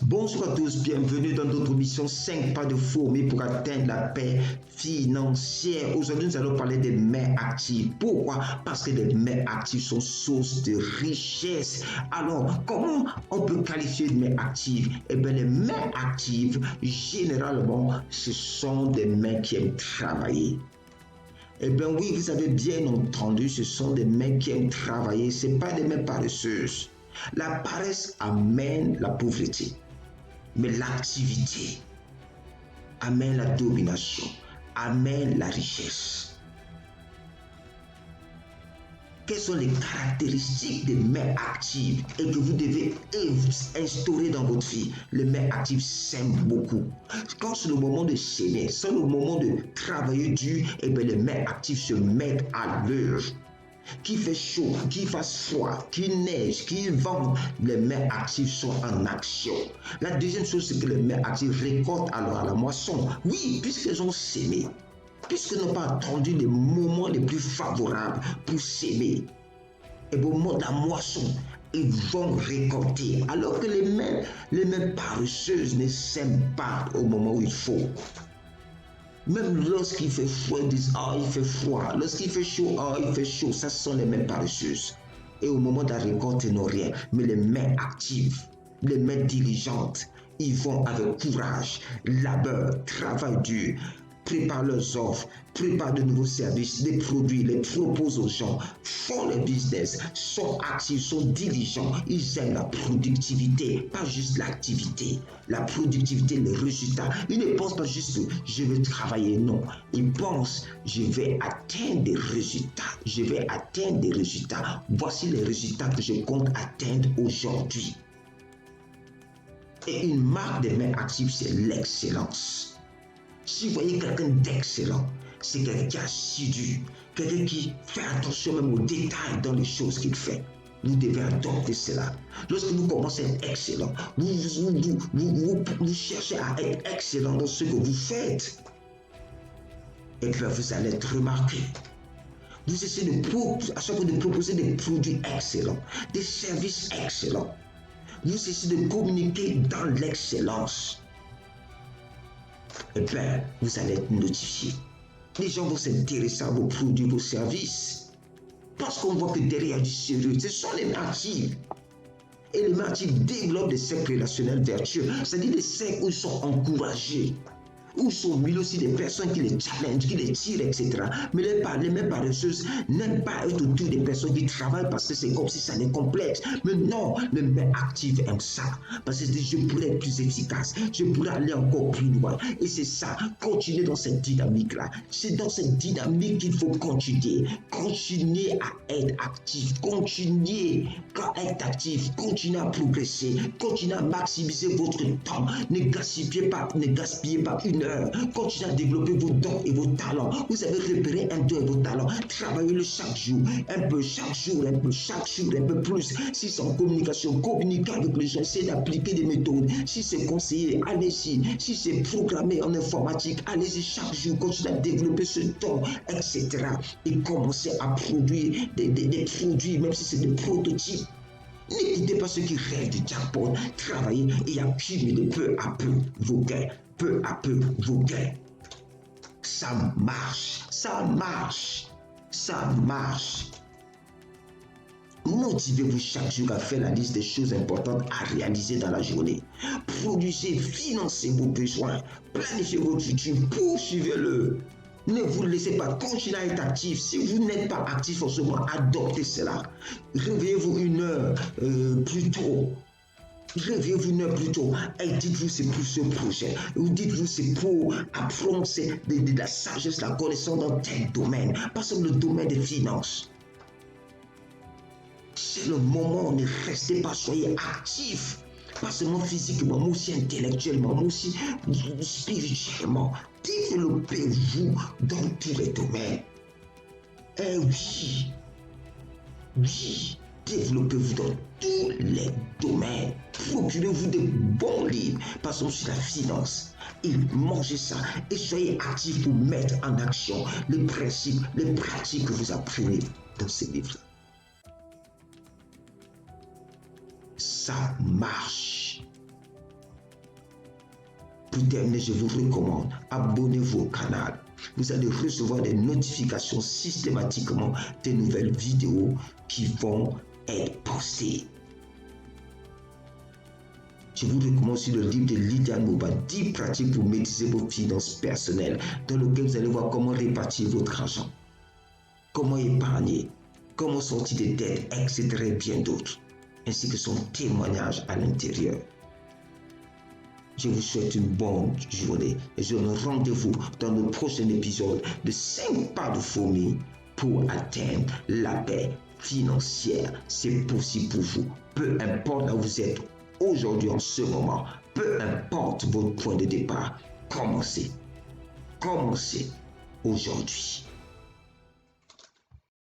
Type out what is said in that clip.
Bonsoir à tous, bienvenue dans notre mission 5 pas de fourmi pour atteindre la paix financière. Aujourd'hui, nous allons parler des mains actives. Pourquoi? Parce que les mains actives sont source de richesse. Alors, comment on peut qualifier de mains actives? Eh bien, les mains actives, généralement, ce sont des mains qui aiment travailler. Eh bien oui, vous avez bien entendu, ce sont des mains qui aiment travailler, ce n'est pas des mains paresseuses. La paresse amène la pauvreté. Mais l'activité amène la domination, amène la richesse. Quelles sont les caractéristiques des mains actives et que vous devez instaurer dans votre vie? Les mains actives s'aiment beaucoup. Quand c'est le moment de s'aimer, c'est le moment de travailler dur, et bien les mains actives se mettent à l'heure. Qu'il fait chaud, qu'il fasse froid, qu'il neige, qu'il vente, les mains actives sont en action. La deuxième chose, c'est que les mains actives récoltent alors à la moisson. Oui, puisqu'elles ont sémé, puisqu'elles n'ont pas attendu les moments les plus favorables pour s'aimer. Et au moment de la moisson, ils vont récolter. Alors que les mains paresseuses ne sèment pas au moment où il faut. Même lorsqu'il fait froid, ils disent « Ah, il fait froid ». Lorsqu'il fait chaud, « Ah, il fait chaud ». Ça, ce sont les mains paresseuses. Et au moment de la récolte, ils n'ont rien. Mais les mains actives, les mains diligentes, ils vont avec courage, labeur, travail dur, préparent leurs offres, préparent de nouveaux services, des produits, les proposent aux gens, font le business, sont actifs, sont diligents. Ils aiment la productivité, pas juste l'activité. La productivité, les résultats. Ils ne pensent pas juste je vais travailler, non. Ils pensent je vais atteindre des résultats. Je vais atteindre des résultats. Voici les résultats que je compte atteindre aujourd'hui. Et une marque des mains actives, c'est l'excellence. Si vous voyez quelqu'un d'excellent, c'est quelqu'un qui est assidu, quelqu'un qui fait attention même aux détails dans les choses qu'il fait. Vous devez adopter cela. Lorsque vous commencez à être excellent, vous cherchez à être excellent dans ce que vous faites. Et puis vous allez être remarqué. Vous essayez à chaque fois de proposer des produits excellents, des services excellents. Vous essayez de communiquer dans l'excellence. Et bien, vous allez être notifié. Les gens vont s'intéresser à vos produits, vos services. Parce qu'on voit que derrière il y a du sérieux. Ce sont les mains actives. Et les mains actives développent des cercles relationnels vertueux. C'est-à-dire des cercles où ils sont encouragés. Où sont mis aussi des personnes qui les challengent, qui les tirent, etc. Mais les mains paresseuses n'aiment pas être autour des personnes qui travaillent parce que c'est comme si ça les complexe. Mais non, les mains actives aiment ça. Parce que je pourrais être plus efficace, je pourrais aller encore plus loin. Et c'est ça, continuer dans cette dynamique-là. C'est dans cette dynamique qu'il faut continuer. Continuer à être actif, continuer à être actif, continuer à progresser, continuer à maximiser votre temps. Ne gaspillez pas une heure. Continuez à développer vos dons et vos talents. Vous avez repéré un don et vos talents. Travaillez-le chaque jour. Un peu chaque jour, un peu plus. Si c'est en communication, communiquez avec les gens. Essayez d'appliquer des méthodes. Si c'est conseiller, allez-y. Si c'est programmé en informatique, allez-y chaque jour. Continuez à développer ce don, etc. Et commencez à produire des produits, même si c'est des prototypes. N'écoutez pas ceux qui rêvent du jackpot. Travaillez et accumulez peu à peu vos gains. Peu à peu vos gains. Ça marche. Motivez-vous chaque jour à faire la liste des choses importantes à réaliser dans la journée. Produisez, financez vos besoins. Planifiez votre futur. Poursuivez-le. Ne vous laissez pas, continuer à être actif. Si vous n'êtes pas actif en ce moment, adoptez cela. Réveillez-vous une heure plus tôt. Réveillez-vous une heure plus tôt et dites-vous c'est pour ce projet. Ou dites-vous c'est pour apprendre de la sagesse, la connaissance dans tel domaine. Pas seulement le domaine des finances. C'est le moment, ne restez pas, soyez actifs. Pas seulement physiquement, mais aussi intellectuellement, mais aussi spirituellement. Développez-vous dans tous les domaines. Eh oui, développez-vous dans tous les domaines. Procurez-vous de bons livres, passons sur la finance. Et mangez ça et soyez actifs pour mettre en action les principes, les pratiques que vous apprenez dans ces livres. Ça marche. Pour terminer, je vous recommande, abonnez-vous au canal. Vous allez recevoir des notifications systématiquement des nouvelles vidéos qui vont être postées. Je vous recommande sur le livre de Lydia Mouba, 10 pratiques pour maîtriser vos finances personnelles, dans lequel vous allez voir comment répartir votre argent, comment épargner, comment sortir des dettes, etc. et bien d'autres, ainsi que son témoignage à l'intérieur. Je vous souhaite une bonne journée et je vous donne rendez-vous dans le prochain épisode de 5 pas de fourmi pour atteindre la paix financière. C'est possible pour vous. Peu importe là où vous êtes aujourd'hui en ce moment, peu importe votre point de départ, commencez aujourd'hui.